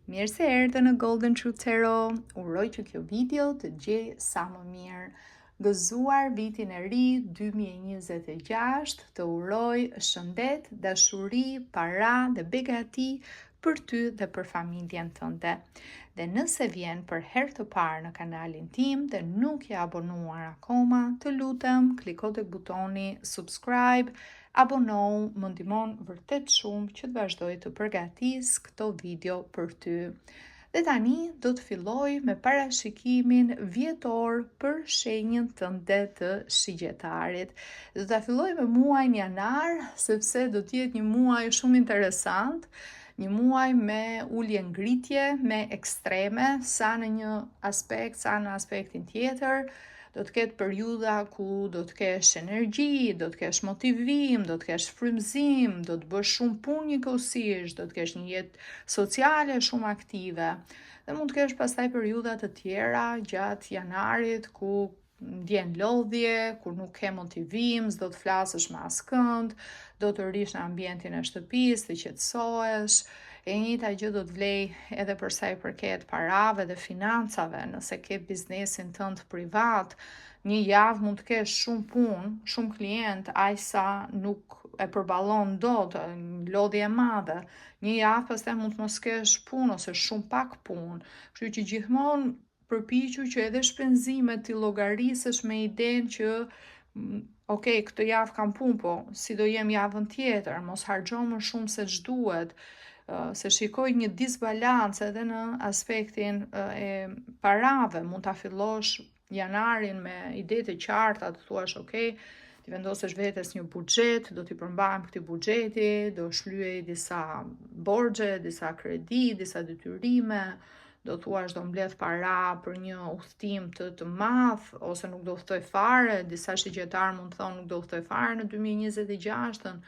Mirë se erdhe në Golden Truth Tarot. Uroj që kjo video të gjej sa më mirë. Gëzuar vitin e ri 2026, të uroj shëndet, dashuri, para dhe begati për ty dhe për familjen tënde. Dhe nëse vjen për herë të parë në kanalin tim dhe nuk je abonuar akoma, të lutem kliko tek butoni subscribe, abonohu, më ndihmon vërtet shumë që të vazhdoj të përgatis këto video për ty. Dhe tani do të filloj me parashikimin vjetor për shenjën tënde të shigjetarit. Do ta filloj me muajin janar, sepse do të jetë një muaj shumë interesant, një muaj me ulje ngritje, me ekstreme, sa në një aspekt, sa në aspektin tjetër. Do të ketë periudha ku do të kesh energji, do të kesh motivim, do të kesh frymëzim, do të bësh shumë punë njëkohësisht, do të kesh një jetë sociale shumë aktive. Dhe mund të kesh pastaj periudha të tjera gjatë janarit ku ndjen lodhje, kur nuk ke motivim, s'do të flasësh me askënd, do të rish në ambientin e shtëpisë, të qetësohesh. E njëjta gjë do të vlej edhe për sa i përket parave dhe financave. Nëse ke biznesin tënd privat, një javë mund të kesh shumë punë, shumë klient, aq sa nuk e përballon dot, lodhje e madhe. Një javë pastaj mund të mos kesh punë ose shumë pak punë. Kështu që gjithmonë përpiqu që edhe shpenzimet ti llogarisësh me idenë që ok, këtë javë kam punë, po si do jem javën tjetër, mos harxho më shumë se ç'duhet. Se shikoj një disbalancë edhe në aspektin e parave. Mund ta fillosh janarin me ide të qarta, të thuash ok, ti vendosësh vetes një buxhet, do t'i përmbajmë këtij buxheti, do shlyej disa borxhe, disa kredi, disa detyrime, do thuash do mbledh para për një udhtim të madh, ose nuk do udhtoj fare. Disa shigjetar mund të thonë nuk do udhtoj fare në 2026-ën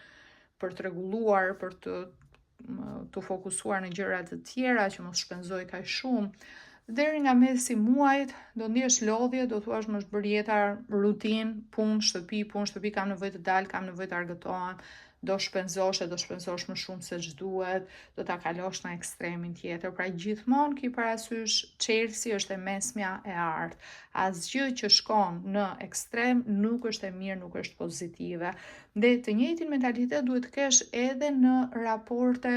për të rregulluar, për të fokusuar në gjëra të tjera, që mos shpenzoj kaq shumë. Deri nga mesi i muajit do ndjesh lodhje, do thuash më është bërë jeta rutinë, punë, shtëpi, kam nevojë të dal, kam nevojë të argëtohem, do shpenzosh më shumë se ç'duhet, do ta kalosh në ekstremin tjetër. Pra gjithmonë ki parasysh Chelsea është e mesmja e artë. Asgjë që shkon në ekstrem nuk është e mirë, nuk është pozitive. Dhe të njëjtin mentalitet duhet të kesh edhe në raporte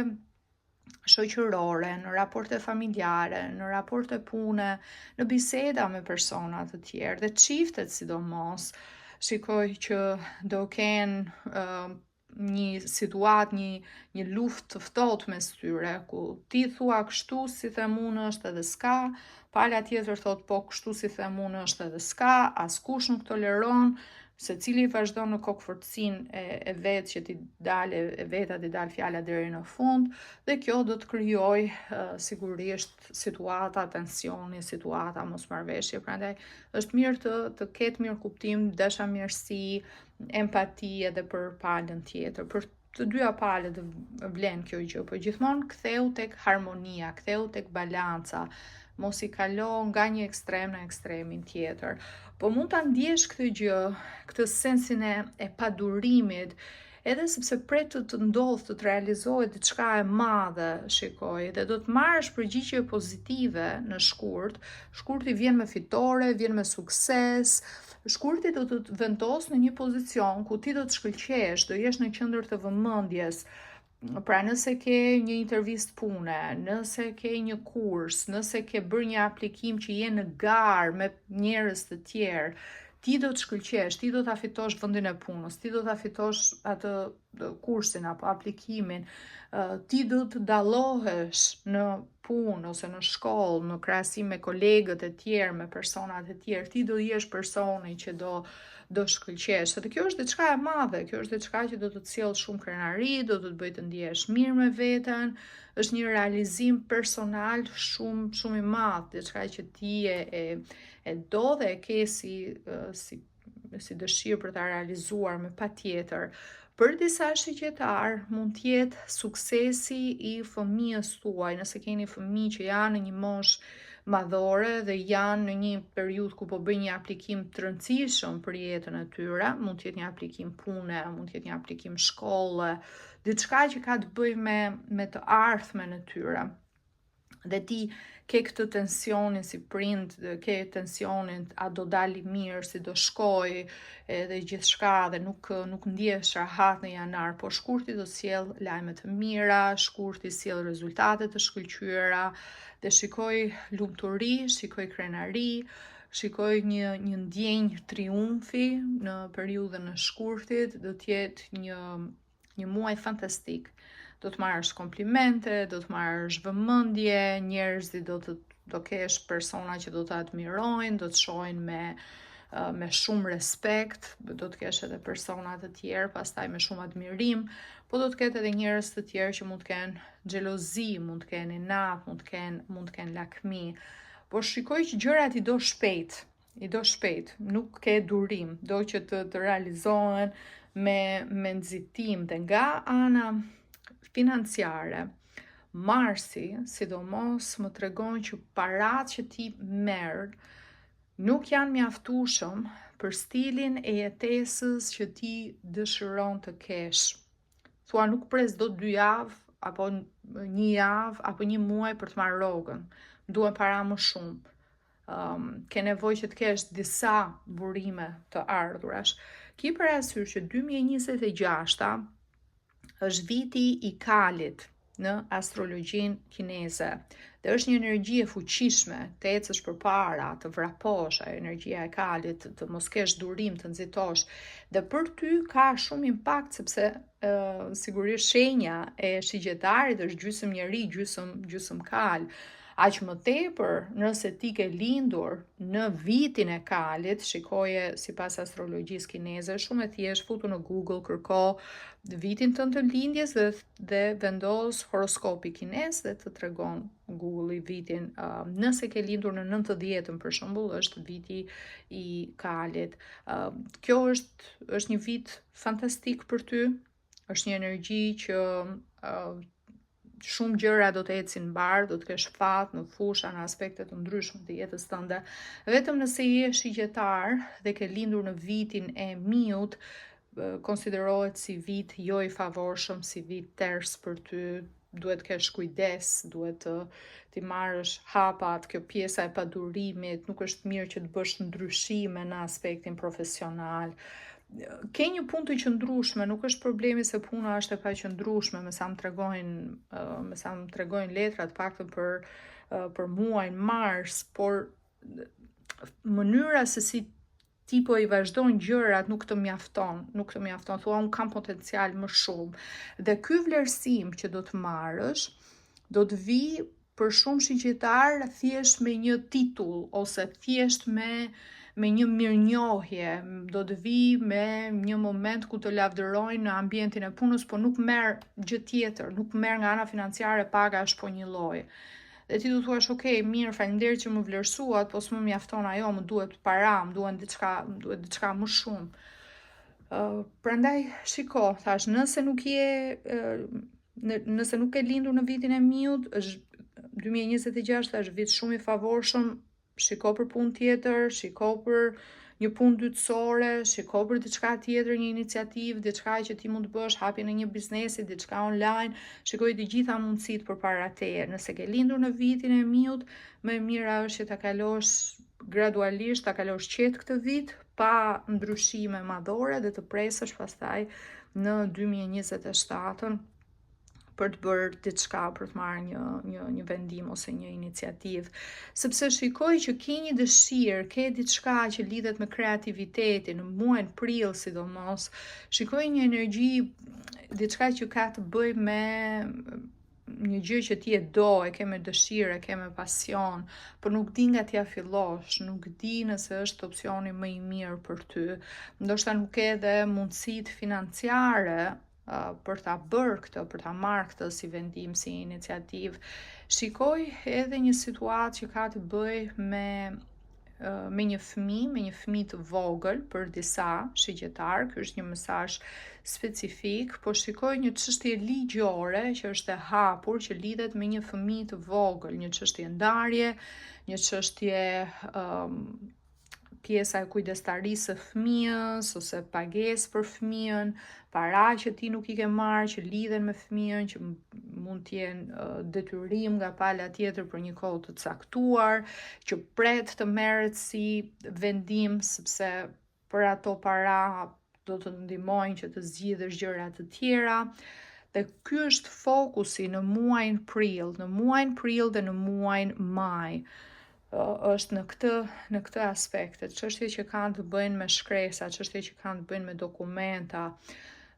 shoqërore, në raporte familjare, në raporte pune, në biseda me persona të tjerë, dhe çiftet sidomos. Shikoj që do kenë një situatë, një luftë të ftohtë mes tyre, ku ti thua kështu si them unë është edhe s'ka, pala tjetër thot po kështu si them unë është edhe s'ka, askush nuk toleron, secili vazhdon në kokëfortësinë e vet që ti dalë e veta ti dalë fjala deri në fund, dhe kjo do të krijojë sigurisht situata tensioni, situata mosmarrveshje. Prandaj është mirë të ketë mirëkuptim, dashamirësi, empati edhe për palën tjetër. Për të dyja palët vlen kjo gjë, por gjithmonë ktheu tek harmonia, ktheu tek balanca, mos i kalo nga një ekstrem në ekstremin tjetër. Po mund ta ndjesh këtë gjë, këtë sensin e padurimit, edhe sepse pret të ndodhë, të realizohet diçka e madhe, shikoj, dhe do të marrësh përgjigje pozitive në shkurt. Shkurti vjen me fitore, vjen me sukses. Shkurti do të vendos në një pozicion ku ti do të shkëlqesh, do jesh në qendër të vëmendjes. Pra nëse ke një intervistë pune, nëse ke një kurs, nëse ke bërë një aplikim që je në garë me njerëz të tjerë, ti do të shkëlqesh, ti do ta fitosh vendin e punës, ti do ta fitosh atë kursin apo aplikimin, ti do të dallohesh në punë ose në shkollë, në krahasim me kolegët e tjerë, me personat e tjerë, ti do jesh personi që do shkëlqesh. Dhe kjo është diçka e madhe, kjo është diçka që do të të sjellë shumë krenari, do të të bëjë të ndihesh mirë me veten, është një realizim personal shumë i madh, diçka që ti e do dhe e ke si dëshirë për ta realizuar me patjetër. Për disa shigjetar mund të jetë suksesi i fëmijës tuaj, nëse keni fëmijë që janë në një moshë madhore dhe janë në një periudhë ku po bëjnë një aplikim të rëndësishëm për jetën e tyre, mund të jetë një aplikim pune, mund të jetë një aplikim shkolle, diçka që ka të bëjë me të ardhmen e tyre. dhe ti ke këtë tensionin si prind, ke tensionin a do dali mirë, si do shkoj edhe gjithçka dhe nuk ndihesh rahat në janar, po shkurti do sjell lajme të mira, shkurti sjell rezultate të shkëlqyera dhe shikoj lumturi, shikoj krenari, shikoj një ndjenjë triumfi në periudhën e shkurtit, do të jetë një muaj fantastik. Do të marrësh komplimente, do të marrësh vëmendje, njerëzit do kesh persona që do të admirojnë, do të shohin me shumë respekt, do të kesh edhe persona të tjerë, pastaj me shumë admirim, po do të ketë edhe njerëz të tjerë që mund të kenë xhelozi, mund të kenë inat, mund të kenë lakmi. Po shikoj që gjërat i do shpejt, nuk ke durim, do që të realizohen me nxitim dhe nga ana financiare. Marsi, sidomos, më tregon që paratë që ti merr nuk janë mjaftueshëm për stilin e jetesës që ti dëshiron të kesh. Thua nuk pres do 2 javë, apo 1 javë, apo 1 muaj për të marrë rrogën. Duhen para më shumë. Ke nevojë që të kesh disa burime të ardhurash. Ki parasysh që 2026 është viti i kalit në astrologjin kineze dhe është një energji e fuqishme, të ecësh përpara, të vraposh, energjia e kalit, të mos kesh durim, të nxitosh. Dhe për ty ka shumë impakt sepse sigurisht shenja e shigjetarit është gjysmë njeri, gjysmë kal. Aq më tepër, nëse ti ke lindur në vitin e kalit, shikoje sipas astrologjisë kineze, shumë e thjeshtë, futu në Google, kërko vitin tënd të lindjes dhe vendos horoskopi kinez dhe të tregon Google i vitin. Nëse ke lindur në 90-ën për shembull, është viti i kalit. Kjo është një vit fantastik për ty, është një energji që shumë gjëra do të ecin bardh, do të kesh fat në fusha, në aspekte të ndryshme të jetës tënde. Vetëm nëse je shigjetar dhe ke lindur në vitin e Miut, konsiderohet si vit jo i favorshëm, si vit ters për ty. Duhet kesh kujdes, duhet të marrësh hapat, kjo pjesa e padurimit, nuk është mirë që të bësh ndryshime në aspektin profesional. Ke një punë të qëndrueshme, nuk është problemi se puna është e paqëndrueshme, me sa më tregojnë letrat, paktën për muajin mars, por mënyra se si ti po i vazhdon gjërat nuk të mjafton, thua unë kam potencial më shumë. Dhe ky vlerësim që do të marrësh, do të vi për shumë shigjetar thjesht me një titull, ose thjesht me një mirënjohje, do të vi me një moment ku të lavdërojnë në ambientin e punës, po nuk merr gjë tjetër, nuk merr nga ana financiare, paga është po një lloj. Dhe ti du thuash, ok, mirë, faleminderit që më vlerësuat, po s'më mjafton ajo, më duhet para, më duhet diçka më shumë. Prandaj shiko, thash, nëse nuk e lindur në vitin e Miut, është 2026 është vit shumë i favorshëm, shiko për punë tjetër, shiko për një punë dytësore, shiko për diçka tjetër, një iniciativë, diçka që ti mund të bësh, hapje në një biznesi, diçka online, shikoj të gjitha mundësitë përpara teje. Nëse ke lindur në vitin e Miut, më e mira është që ta kalosh gradualisht, ta kalosh qetë këtë vit, pa ndryshime madhore dhe të presësh pastaj në 2027 për të bërë diçka, për të marrë një vendim ose një iniciativë. Sepse shikoj që ke një dëshirë, ke diçka që lidhet me kreativitetin, në muajin prill sidomos, shikoj një energji, diçka që ka të bëj me një gjë që ti e do, e ke me dëshirë, e ke me pasion, por nuk di nga t'ja fillosh, nuk di nëse është opsioni më i mirë për ty. Ndoshta nuk ke edhe mundësitë financiare për ta bërë këtë, për ta marrë këtë si vendim, si iniciativë. Shikoj edhe një situatë që ka të bëj me një fëmijë të vogël për disa shigjetar, ky është një mesazh specifik, po shikoj një çështje ligjore që është e hapur, që lidhet me një fëmijë të vogël, një çështje ndarje, një çështje pjesa e kujdestarisë së fëmijës ose pagesë për fëmijën, para që ti nuk i ke marrë, që lidhen me fëmijën, që mund t'jenë detyrim nga pala tjetër për një kohë të caktuar, që pret të merret si vendim sepse për ato para do të ndihmojnë që të zgjidhësh gjëra të tjera. Dhe ky është fokusi në muajin prill dhe në muajin maj. Është në këtë aspekte, çështje që kanë të bëjnë me shkresa, çështje që kanë të bëjnë me dokumenta,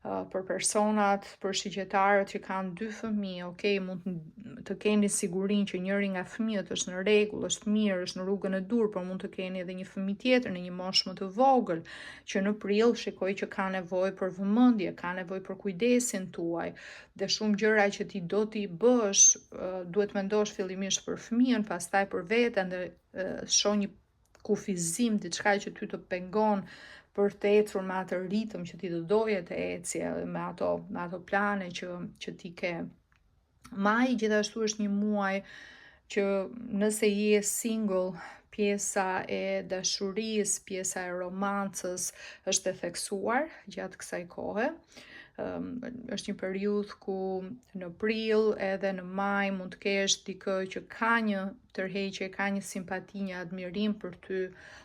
për personat, për shigjetarët që kanë 2 fëmijë, okay, mund të keni sigurinë që njëri nga fëmijët është në rregull, është mirë, është në rrugën e dur, por mund të keni edhe një fëmijë tjetër në një moshë më të vogël, që në prill shikoj që ka nevojë për vëmendje, ka nevojë për kujdesin tuaj, dhe shumë gjëra që ti do t'i bësh, duhet mendosh fillimisht për fëmijën, pastaj për veten, dhe shoh një kufizim, diçka që ty të pengon për të ecur me atë ritëm që ti të doje të ecje, me ato plane që ti ke. Maji gjithashtu është një muaj që nëse je single, pjesa e dashurisë, pjesa e romancës është e theksuar gjatë kësaj kohe. Është një periudhë ku në prill edhe në maj mund të kesh dikë që ka një tërheqje, ka një simpati, një admirim për ty,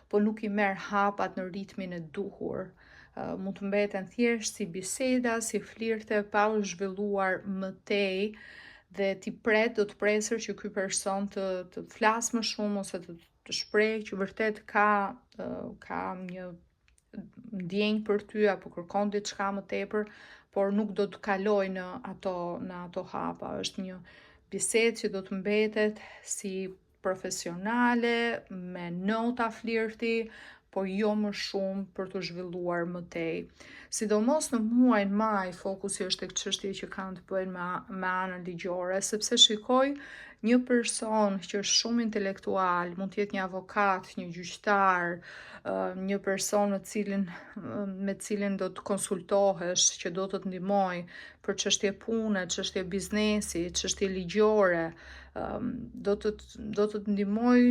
po nuk i merr hapat në ritmin e duhur. Mund të mbeten thjesht si biseda, si flirte, pa u zhvilluar më tej, dhe do të presër që ky person të flasë më shumë ose të shprehë që vërtet ka një ndjenjë për ty apo kërkon diçka më tepër, por nuk do të kaloj në ato hapa. Është një bisedë që do të mbetet si profesionale, me nota flirti, po jo më shumë për të zhvilluar më tej. Sidomos në muajin maj, fokusi është tek çështje që kanë të bëjnë me anën ligjore, sepse shikoj një person që është shumë intelektual, mund të jetë një avokat, një gjyqtar, një person me cilin do të konsultohesh, që do të ndihmoj për çështje pune, çështje biznesi, çështje ligjore, do të ndihmoj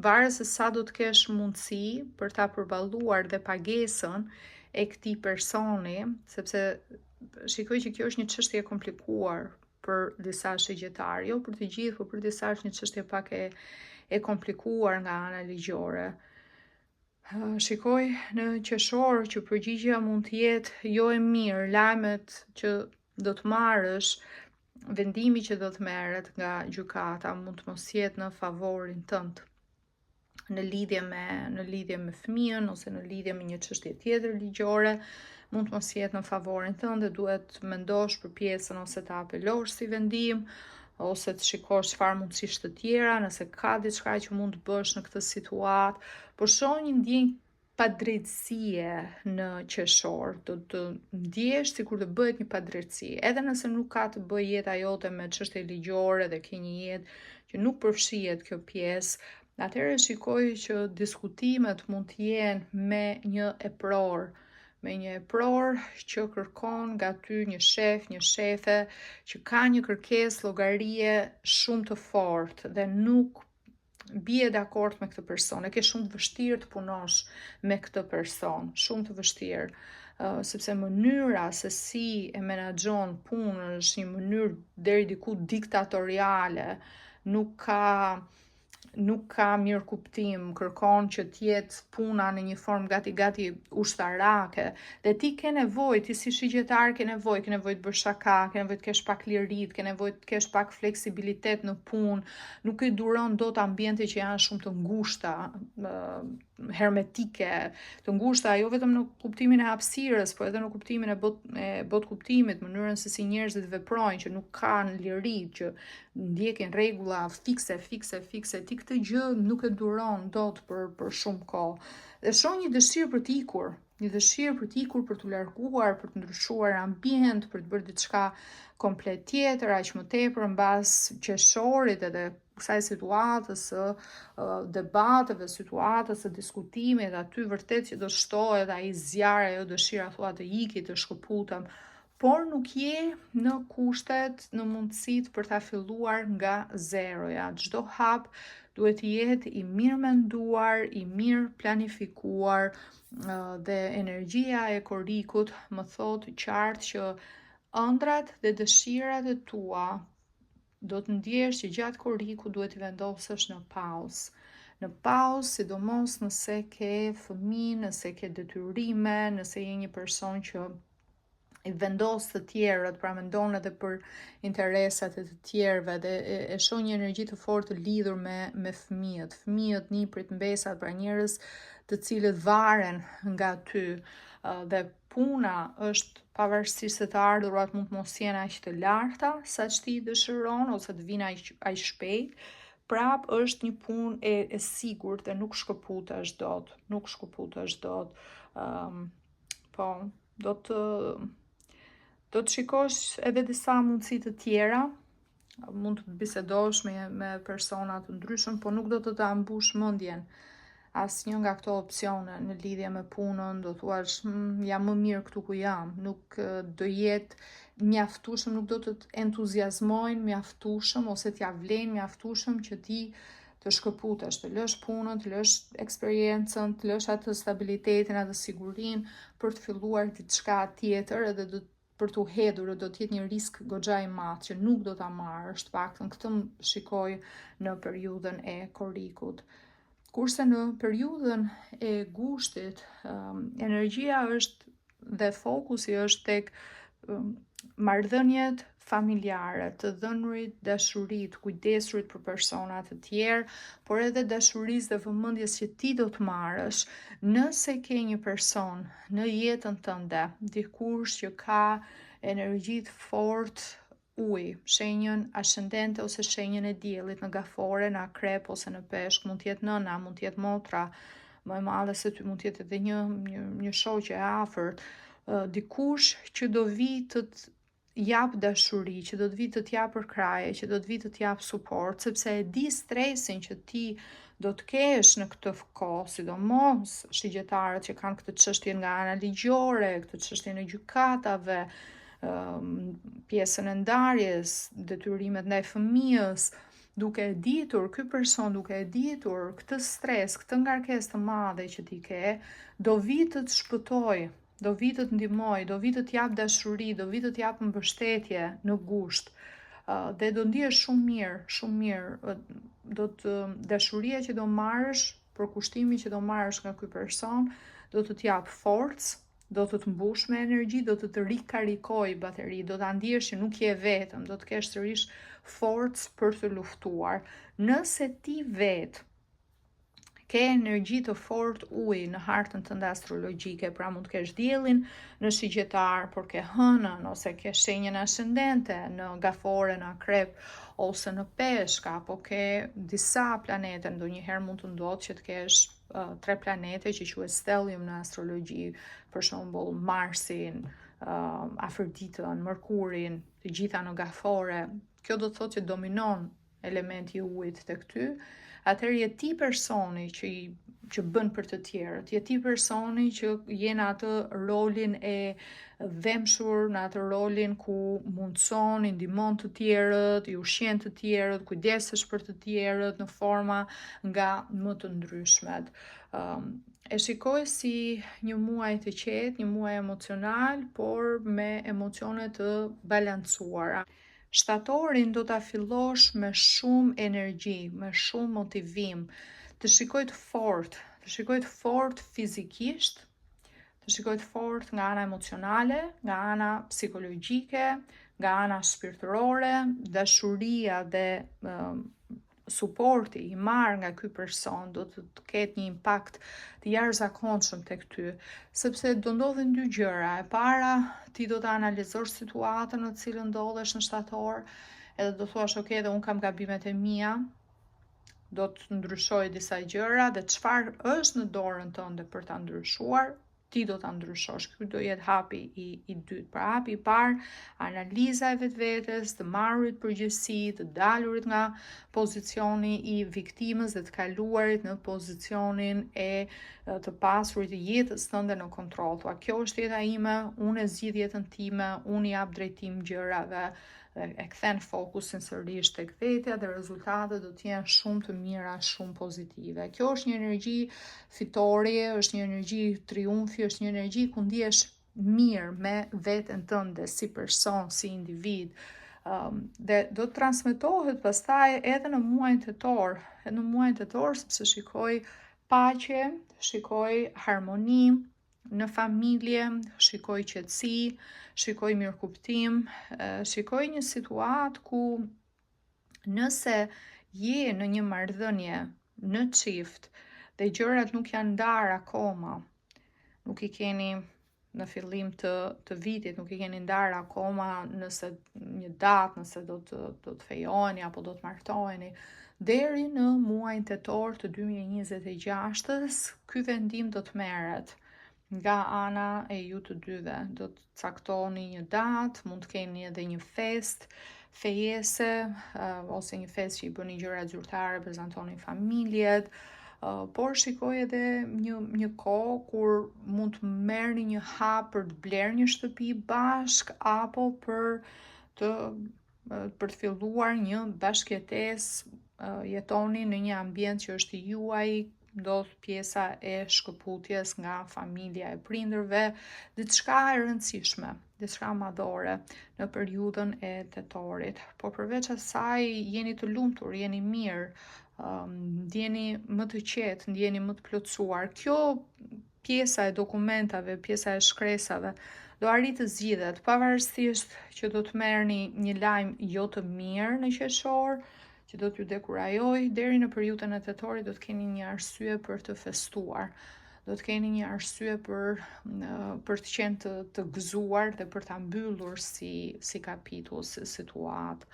varet se sa do të kesh mundësi për ta përballuar dhe pagesën e këtij personi, sepse shikoj që kjo është një çështje e komplikuar për disa shigjetarë, jo për të gjithë, por për disa është një çështje pak e komplikuar nga ana ligjore. Shikoj në qershor që përgjigjja mund të jetë jo e mirë, lajmet që do të marrësh, vendimi që do të merret nga gjykata mund të mos jetë në favorin tënd. Në lidhje me fëmijën ose në lidhje me një çështje tjetër ligjore, mund të mos jetë në favorin tënd dhe duhet mendosh për pjesën ose të apelosh si vendim, ose të shikosh çfarë mundësish të tjera, nëse ka diçka që mund të bësh në këtë situatë, por shoh një ndjenjë padrejtësie në qershor, do të ndjesh sikur të bëhet një padrejtësi, edhe nëse nuk ka të bëjë jeta jote me çështje ligjore dhe ke një jetë që nuk përfshihet kjo pjesë, atëherë shikoj që diskutimet mund të jenë me një epror që kërkon nga ty një shef, një shefe që ka një kërkesë llogarie shumë të fortë dhe nuk bie dakord me këtë person. E ke shumë të vështirë të punosh me këtë person, shumë të vështirë, sepse mënyra se si e menaxhon punën është një mënyrë deri diku diktatoriale, nuk ka mirë kuptim, kërkon që t'jetë puna në një formë gati ushtarake, dhe ti ke nevojë, ti si shigjetar ke nevojë të bësh shaka, ke nevojë të kesh pak lirit, ke nevojë të kesh pak fleksibilitet në punë, nuk i duron dot ambiente që janë shumë të ngushta, hermetike, të ngushta jo vetëm në kuptimin e hapësirës, por edhe në kuptimin e botë kuptimit, mënyrën se si njerëzit veprojnë, që nuk kanë liri, që ndjekin rregulla fikse, ti këtë gjë nuk e duron dot për shumë kohë. Dhe shoh një dëshirë për të ikur, për të larguar, për të ndryshuar ambient, për të bërë diçka komplet tjetër, aq më tepër mbas qershorit edhe kësaj situatës, debateve, situatës së diskutimit, aty vërtet që do shtohet ai zjarri, ajo dëshira thua të iki, të shkëputem, por nuk je në kushtet, në mundësit për ta filluar nga zeroja. Çdo hap duhet të jetë i mirë menduar, i mirë planifikuar, dhe energjia e korrikut më thot qartë që ëndrat dhe dëshirat e tua do të ndjesh që gjatë korrikut duhet të vendosësh në pauzë. Në pauzë, sidomos nëse ke fëmijë, nëse ke detyrime, nëse je një person që i vendos të tjerët, pra mendon edhe për interesat e të tjerëve dhe e shoh një energji të fortë të lidhur me fëmijët. Fëmijët, niprit, mbesat, pra njerëz të cilët varen nga ty. Dhe puna është, pavarësisht se të ardhurat mund të mos jenë aq të larta sa që ti dëshiron ose të vinë aq shpejt, prap është një punë e sigurt e nuk shkëputesh dot, po, do të shikosh edhe disa mundësi të tjera, mund të bisedosh me persona të ndryshëm, po nuk do të ta mbush mendjen asnjë nga këto opsione në lidhje me punën. Do thuash jam më mirë këtu ku jam, nuk do jetë mjaftueshëm, nuk do të entuziazmojnë mjaftueshëm ose t'ja vlen mjaftueshëm që ti të shkëputesh, të lësh punën, të lësh eksperiencën, të lësh atë stabilitetin, atë sigurinë për të filluar diçka tjetër, edhe për t'u hedhur, do të jetë një risk goxha i madh që nuk do ta marrësh, të paktën këtë shikoj në periudhën e korrikut. Kurse në periudhën e gushtit, energjia është dhe fokusi është tek marrëdhëniet familjare, të dhënurit, dashurit, kujdesurit për persona të tjerë, por edhe dashurisë dhe vëmendjes që ti do të marrësh nëse ke një person në jetën tënde, dikush që ka energji të fortë uji, shenjën ascendente ose shenjën e diellit, në gafore, në akrep ose në peshk, mund të jetë nëna, mund të jetë motra më e madhe se ty, mund të jetë edhe një shoqe e afërt, dikush që do vi të jap dashuri, që do të vi të t'jap përkraje, që do të vi të t'jap suport, sepse e di stresin që ti do të kesh në këtë kohë, sidomos shigjetarët që kanë këtë çështje nga ana ligjore, këtë çështjen e gjykatave, pjesën e ndarjes, detyrimet ndaj fëmijës, ky person duke e ditur këtë stres, këtë ngarkesë të madhe që ti ke, do vi të të shpëtoj, do vi të të ndihmoj, do vi të t'jap dashuri, do vi të t'jap mbështetje në gusht, dhe do ndihesh shumë mirë, dashuria që do marrësh, përkushtimi që do marrësh nga ky person, do të t'jap forcë, do të të mbush me energji, do të të rikarikoj bateri, do ta ndihesh që nuk je vetëm, do të kesh sërish forcë për të luftuar. Nëse ti vetë ke energji të fortë uji në hartën tënde astrologjike, pra mund të kesh diellin në shigjetar, por ke hënën ose ke shenjën ascendente në gafore, në akrep ose në peshk, apo ke disa planete, ndonjëherë mund të ndodhë që të kesh 3 planete që quhet stellium në astrologji, për shembull Marsin, Afroditën, Merkurin, të gjitha në gafore. Kjo do të thotë që dominon elementi i ujit tek ty. Atëherë je ti personi që bën për të tjerët, je ti personi që je në atë rolin e dhemshur, në atë rolin ku mundson, i ndihmon të tjerët, i ushqen të tjerët, kujdesesh për të tjerët në forma nga më të ndryshmet. E shikoj si një muaj të qetë, një muaj emocional, por me emocione të balancuara. Shtatorin do ta fillosh me shumë energji, me shumë motivim, të shikoj të fortë fizikisht, të shikoj të fortë nga ana emocionale, nga ana psikologjike, nga ana shpirtërore, dashuria dhe suporti i marrë nga ky person do të ketë një impakt të jashtëzakonshëm tek ty, sepse do ndodhin 2 gjëra. E para, ti do të analizosh situatën në të cilën ndodhesh në shtator, edhe do thuash, ok, dhe un kam gabimet e mia, do të ndryshoj disa gjëra dhe çfarë është në dorën tënde për ta ndryshuar, ti do ta ndryshosh. Ky do jetë hapi i dytë. Pra hapi i parë, analiza e vetvetes, të marrurit përgjegjësi, të dalurit nga pozicioni i viktimës dhe të kaluarit në pozicionin e të pasurit të jetës tënde në kontroll. Thua, kjo është jeta ime, unë e zgjidh jetën time, unë jap drejtim gjërave, dhe e kthen fokusin sërish tek vetja dhe rezultatet do të jenë shumë të mira, shumë pozitive. Kjo është një energji fitorie, është një energji triumfi, është një energji ku ndihesh mirë me veten tënde si person, si individ. Dhe do të transmetohet pastaj edhe në muajin tetor, sepse shikoj paqe, shikoj harmoni në familje, shikoj qetësi, shikoj mirëkuptim, shikoj një situatë ku nëse je në një marrëdhënie në çift dhe gjërat nuk janë ndarë akoma, nuk i keni në fillim të vitit, nuk i keni ndarë akoma nëse një datë, nëse do të fejoheni apo do të martoheni, deri në muajin tetor të 2026-s, ky vendim do të merret nga ana e ju të dyve. Do të caktoni një datë, mund të keni edhe një festë fejese, ose një festë që i bëni gjëra zyrtare, prezantoni familjet, por shikoj edhe një kohë kur mund të merrni një hap për të blerë një shtëpi bashk, apo për të filluar një bashkëjetesë, jetoni në një ambient që është i juaj, ndodh pjesa e shkëputjes nga familja e prindërve, diçka e rëndësishme, diçka madhore në periudhën e tetorit. Por përveç asaj, jeni të lumtur, jeni mirë, ndjeni më të qetë, ndjeni më të plotësuar. Kjo pjesa e dokumentave, pjesa e shkresave do arrit të zgjidhet, pavarësisht që do të merrni një lajm jo të mirë në qershor, që do t'ju dekurajoj, deri në periudhën e tetorit do të keni një arsye për të festuar, do të keni një arsye për të qenë të gëzuar dhe për ta mbyllur si kapitull, si situatë.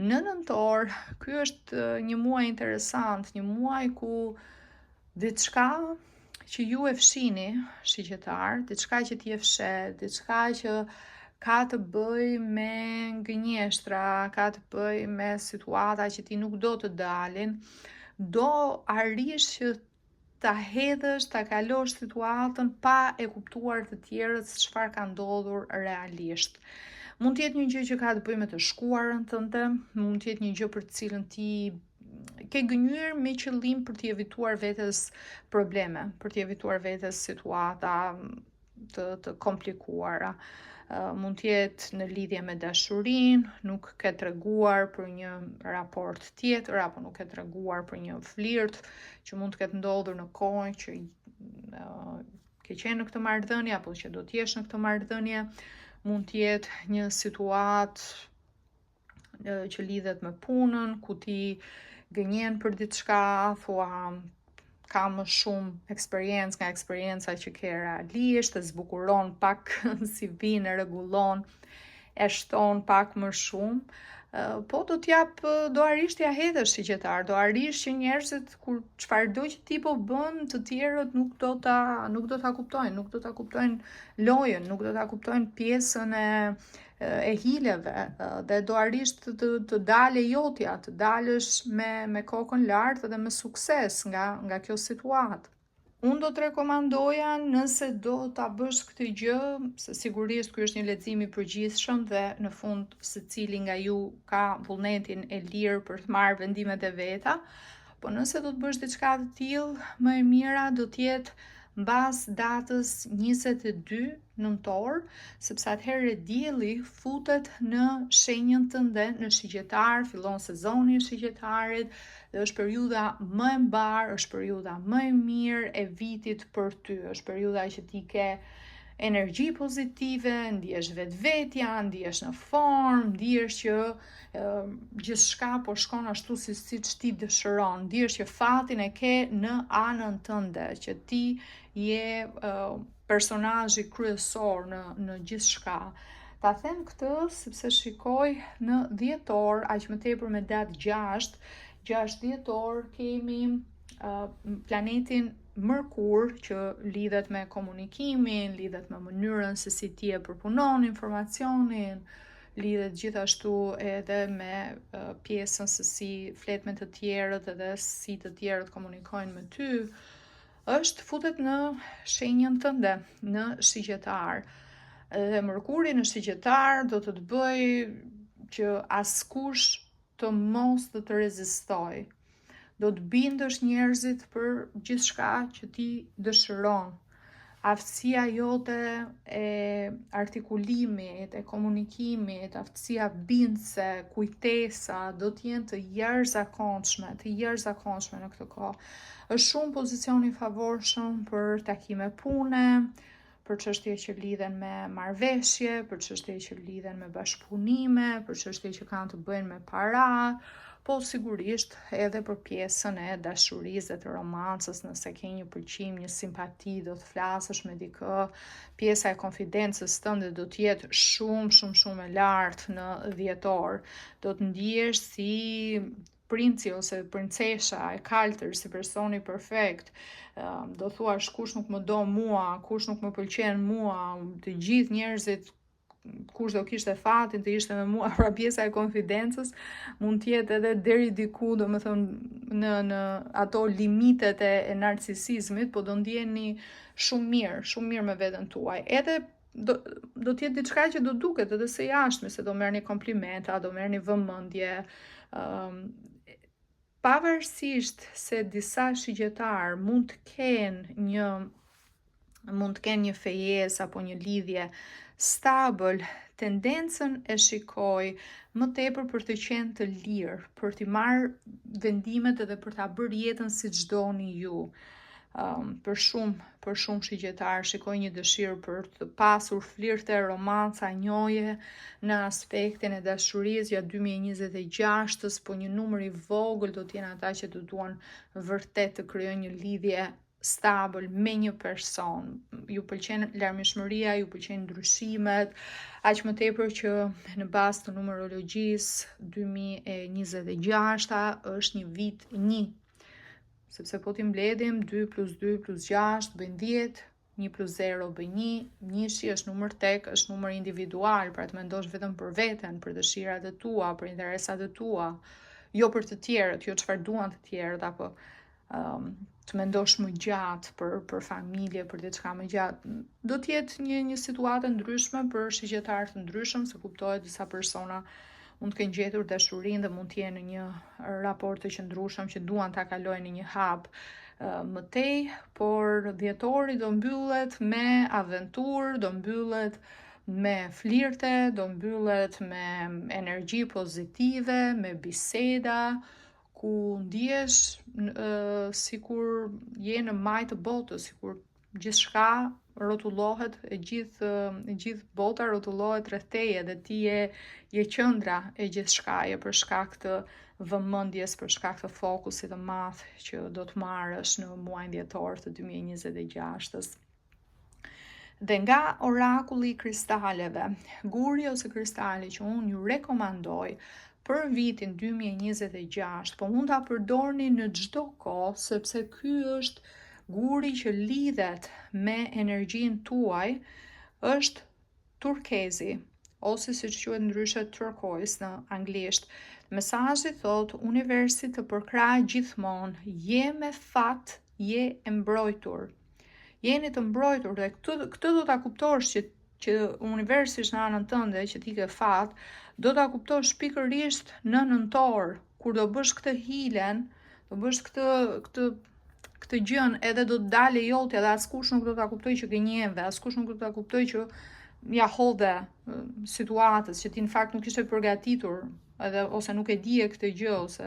Në nëntor, ky është një muaj interesant, një muaj ku diçka që ju e fshini, shigjetar, diçka që t'je fshet, diçka që ka të bëj me gënjeshtra, ka të bëj me situata që ti nuk do të dalin, do arrish që ta hedhësh, ta kalosh situatën pa e kuptuar të tjerët se çfarë ka ndodhur realisht. Mund të jetë një gjë që ka të bëjë me të shkuarën tënde, mund të jetë një gjë për të cilën ti ke gënyer me qëllim për t'i evituar vetes probleme, për t'i evituar vetes situata të komplikuara. Mund të jetë në lidhje me dashurinë, nuk ke treguar për një raport tjetër, apo nuk ke treguar për një flirt që mund të ketë ndodhur në kohën që ke qenë në këtë marrëdhënie, apo që do të jesh në këtë marrëdhënie. Mund të jetë një situatë që lidhet me punën, ku ti gënjen për diçka, thua ka më shumë eksperiencë nga eksperienca që ke realisht, e zbukuron pak CV-n, e rregullon, e shton pak më shumë, po do arish t'ja hedhësh shigjetar, do arish që njerëzit kur çfarëdo që ti po bën, të tjerët nuk do ta kuptojnë, nuk do ta kuptojnë lojën, nuk do ta kuptojnë pjesën e hileve, dhe do arish të dale jotja, të dalësh me kokën lartë dhe me sukses nga kjo situatë. Unë do të rekomandoja, nëse do ta bësh këtë gjë, se sigurisht ky është një lexim i përgjithshëm dhe në fund secili nga ju ka vullnetin e lirë për të marrë vendimet e veta, po nëse do të bësh diçka të tillë, më e mira do të jetë mbas datës 22 nëntor, sepse atëherë dielli futet në shenjën tënde, në shigjetar, fillon sezoni i shigjetarit dhe është periudha më e mbarë, është periudha më e mirë e vitit për ty, është periudha që ti ke energji pozitive, ndihesh vetvetja, ndihesh në formë, ndihesh që gjithçka po shkon ashtu siç ti dëshiron, ndihesh që fatin e ke në anën tënde, që ti je personazhi kryesor në gjithçka. Ta them këtë sepse shikoj në dhjetor, aq më tepër me datë 6 dhjetor, kemi planetin Mërkur që lidhet me komunikimin, lidhet me mënyrën se si ti e përpunon informacionin, lidhet gjithashtu edhe me pjesën se si flet me të tjerët edhe si të tjerët komunikojnë me ty, futet në shenjën tënde, në shigjetar. Dhe Mërkuri në shigjetar do të bëj që askush të mos të rezistoj. Do të bindësh njerëzit për gjithçka që ti dëshiron. Aftësia jote e artikulimit, e komunikimit, aftësia bindëse, kujtesa, do t'jenë të jashtëzakonshme në këtë kohë. Është shumë pozicion i favorshëm për takime pune, për çështje që lidhen me marrëveshje, për çështje që lidhen me bashkëpunime, për çështje që kanë të bëjnë me para, po sigurisht edhe për pjesën e dashurisë dhe të romancës, nëse ke një pëlqim, një simpati, do të flasësh me dikë, pjesa e konfidencës tënde do të jetë shumë e lartë në dhjetor. Do të ndihesh si princi ose princesha e kaltër, si personi perfekt. Do thuash kush nuk më do mua, kush nuk më pëlqen mua, të gjithë njerëzit kush do kishte fatin të ishte me mua. Pra pjesa e konfidencës mund t'jetë edhe deri diku, do më thonë në ato limitet e narcisizmit, po do ndjeni shumë mirë me veten tuaj. Edhe do t'jetë diçka që do duket edhe së jashtme, se do merrni komplimenta, do merrni vëmendje. Pavarësisht se disa shigjetar mund të kenë një fejes apo një lidhje stabil, tendencën e shikoj më tepër për të qenë të lirë, për t'i marrë vendimet edhe për t'a bërë jetën si çdoni ju. Për shumë shigjetar shikoj një dëshirë për të pasur flirte, romanca, njohje në aspektin e dashurisë gjatë 2026-s, po një numër i vogël do t'jenë ata që do duan vërtet të krijojnë një lidhje stabil me një person. Ju pëlqen larmishmëria, ju pëlqen ndryshimet, aq më tepër që në bazë të numerologjisë 2026 është një vit 1. Sepse po t'i mbledhim 2 + 2 + 6 bëjnë 10, 1 + 0 bëjnë 1, njëshi është numër tek, është numër individual, pra të mendosh vetëm për veten, për dëshirat e tua, për interesat e tua, jo për të tjerët, jo çfarë duan të tjerët, apo të mendosh më gjatë për familje, për diçka më gjatë. Do t'jetë një situatë ndryshme për shigjetar të ndryshëm, se kuptohet disa persona mund të kenë gjetur dashurinë dhe mund të jenë në një raport të qëndrueshëm që duan ta kalojnë në një hap më tej, por dhjetori do mbyllet me aventurë, do mbyllet me flirte, do mbyllet me energji pozitive, me biseda, ku ndihesh sikur je në majtë të botës, sikur gjithçka rrotullohet, e gjithë bota rrotullohet rreth teje dhe ti je qendra e gjithçkaje për shkak të vëmendjes, për shkak të fokusit të madh që do të marrësh në muajin dhjetor të 2026-s. Dhe nga orakulli i kristaleve, guri ose kristali që unë ju rekomandoj për vitin 2026, po mund ta përdorni në çdo kohë, sepse ky është guri që lidhet me energjinë tuaj, është turkezi, ose siç quhet ndryshe turquoise në anglisht. Mesazhi thot universi të përkrah gjithmonë, je me fat, je e mbrojtur. Jeni të mbrojtur dhe këtë do ta kuptosh që universi është në anën tënde, që ti ke fat, do ta kuptosh pikërisht në nëntor, kur do bësh këtë hilen, do bësh këtë gjën, edhe do të dalë jotja dhe askush nuk do ta kuptoj që gënjeve, askush nuk do ta kuptoj që ja hodhe situatës, që ti në fakt nuk ishe përgatitur, edhe ose nuk e dije këtë gjë, ose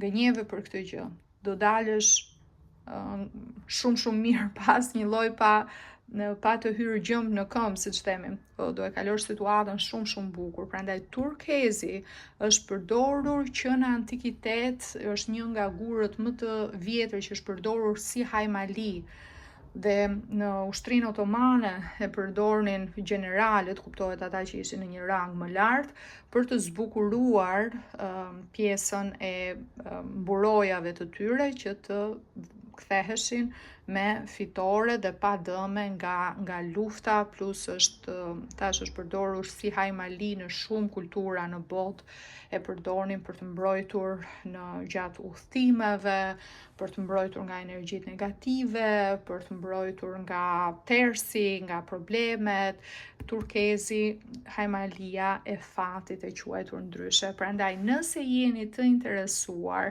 gënjeve për këtë gjë. Do dalësh shumë mirë pas një lloj pa të hyrë gjëmbë në këmbë, siç themi. Do e kalosh situatën shumë bukur. Prandaj turkezi është përdorur që në antikitet, është një nga gurët më të vjetër që është përdorur si hajmali. Dhe në Ushtrinë Otomane e përdornin gjeneralët, kuptohet ata që ishin në një rang më lart, për të zbukuruar pjesën e mburojave të tyre që të ktheheshin me fitore dhe pa dëme nga lufta, plus tash është përdorur si hajmali në shumë kultura në botë, e përdornin për të mbrojtur në gjatë udhëtimeve, për të mbrojtur nga energjitë negative, për të mbrojtur nga tersi, nga problemet. Turkezi, hajmalia e fatit e quajtur ndryshe. Prandaj nëse jeni të interesuar,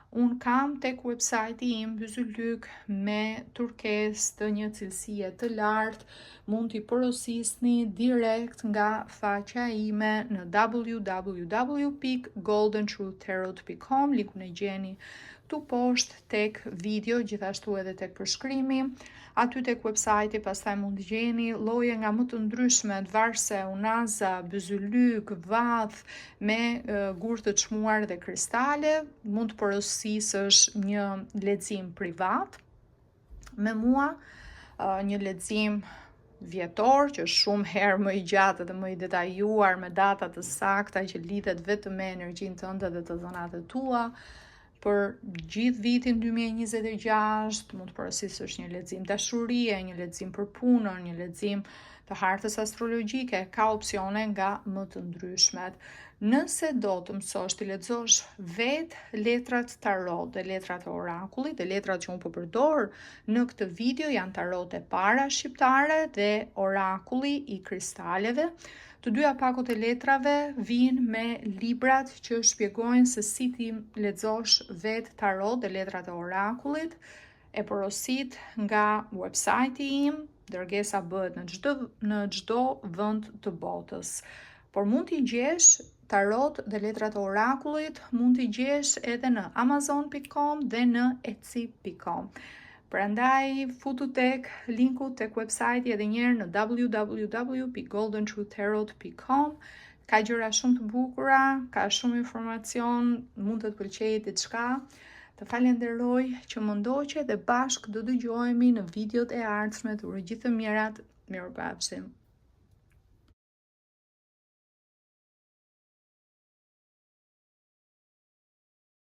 unë kam tek website-i im Byzylyk me turkez të një cilësie të lartë, mund t'i porosisni direkt nga faqja ime në www.goldentruthtarot.com, linkun e gjeni tu poshtë tek video, gjithashtu edhe tek përshkrimi. Aty tek website-i pastaj mund të gjeni lloje nga më të ndryshmet, varse, unaza, byzylyk, vath, me gur të çmuar dhe kristale. Mund të porosisësh një lexim privat me mua, një lexim vjetor që është shumë herë më i gjatë dhe më i detajuar, me data të sakta që lidhet vetëm me energjinë tënde dhe të dhënat e tua. Për gjithë vitin 2026 mund të porosisësh një lexim dashurie, një lexim për punën, një lexim të hartës astrologjike, ka opsione nga më të ndryshmet. Nëse do të mësosh të lexosh vetë letrat tarot dhe letrat e orakullit, dhe letrat që unë po përdor në këtë video janë tarot e para shqiptare dhe orakulli i kristaleve. Të dyja pakot e letrave vinë me librat që shpjegojnë se si ti lexosh vetë tarot dhe letrat e orakullit, e porosit nga website-i im, dërgesa bëhet në çdo vend të botës. Por mund t'i gjesh tarot dhe letrat e orakullit, mund t'i gjesh edhe në amazon.com dhe në etsy.com. Prandaj futu tek linku tek website-i edhe njerë në www.goldentruthtarot.com. Ka gjëra shumë të bukura, ka shumë informacion, mund të pëlqejë diçka. Të falenderoj që më ndoqe dhe bashkë do dëgjohemi në videot e ardhshme. Të uroj gjithë të mirat, mirupafshim.